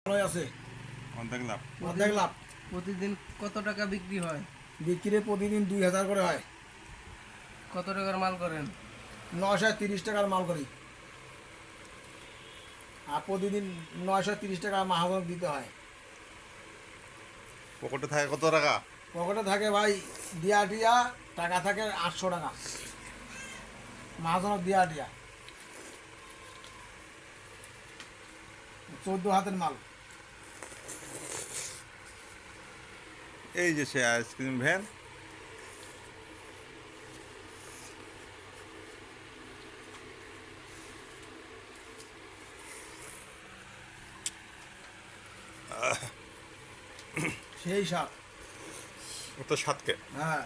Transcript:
ভালোই আছে, অর্ধেক লাভ। অর্ধেক লাভ। প্রতিদিন কত টাকা বিক্রি হয়? বিক্রি প্রতিদিন 2000 করে হয়। কত টাকার মাল করেন? 930 টাকার মাল করি, আর প্রতিদিন 930 টাকা মাহাজন দিতে হয়। পকেটে থাকে কত টাকা? পকেটে থাকে ভাই দিয়া টিয়া টাকা থাকে 800 টাকা, মাহাজনের দিয়া টিয়া। 14 হাতের মাল। এই যে সে আইসক্রিম ভ্যান। সেই সাপ। ও তো সাতকে। হ্যাঁ।